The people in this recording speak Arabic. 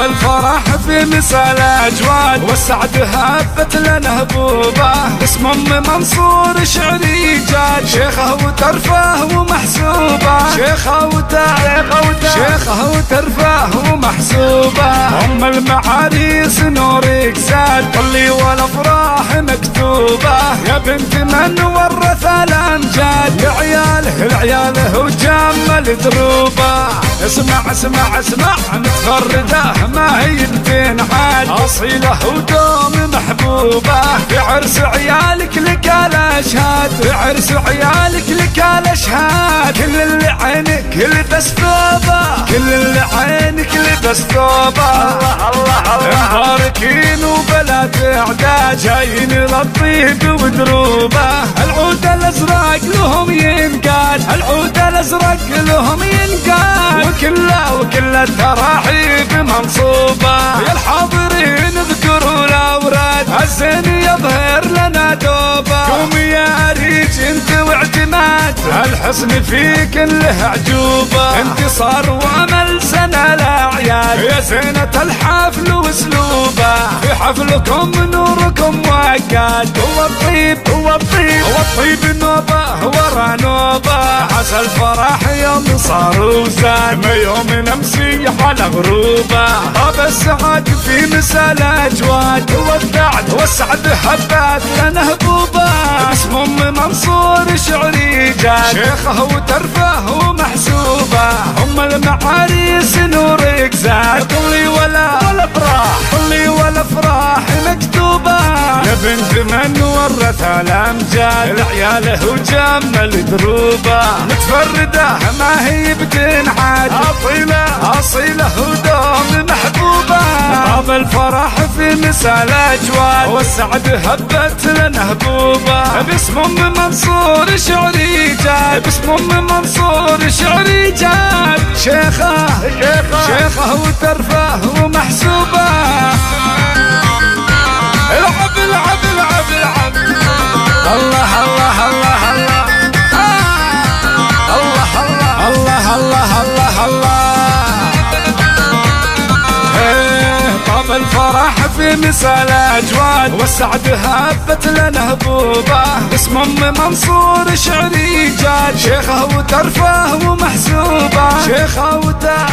الفرح في مثال اجواد والسعد هبت لنا هبوبه. اسم ام منصور شعري جاد شيخه وترفه ومحسوبه. شيخه وترفه ومحسوبه. ام المعاريس نورك زاد طلي والافراح مكتوبه. يا بنت من ورث الامجاد لعياله وجمل دروبه. اسمع متفرده ما هي بتنعاد اصيله ودوم محبوبه. في عرس عيالك لك الاشهاد في عرس عيالك لك الاشهاد. كل اللي عينك لبس ثوبه كل اللي عينك لبس ثوبه. الله مباركين وبلا تعداد جايين للطيب ودروبه. العود الازرق لهم ينقاد العود الازرق لهم ينقاد. وكل التراحيب منصوبه. يا الحاضرين اذكروا الاوراد الزين يظهر لنا دوبه. قوم يا ريج انت واعتماد الحسن في كله عجوبه. انتصار وامل سنه الاعياد يا زينه الحفل واسلوبه. في حفلكم نوركم وقاد. هو الطيب نوبه ورا نوبه. عسى الفرح يوم صار وزاد ما يوم نمسي على غروبه. طاب السعد في مثال اجواد والسعد هبات لنا هبوبه. اسم ام منصور شعري جاد شيخه وترفه ومحسوبه. ام المعاريس نورك زاد طلي والافراح مكتوبه. يا بنت من ورث الامجاد لعياله وجمل دروبه. متفرده ما هي بتنعاد اصيله ودوم محبوبه. طاب الفرح في مثال اجواد والسعد هبت لنا هبوبه. باسم ام منصور شعري جاد باسم ام منصور شعري جاد. شيخه وترفه ومحسوبه. العب الله طاب الفرح في مثال اجواد والسعد هبت لنا هبوبه. اسم ام منصور شعري جاد شيخه وترفه ومحسوبه. شيخه وترفه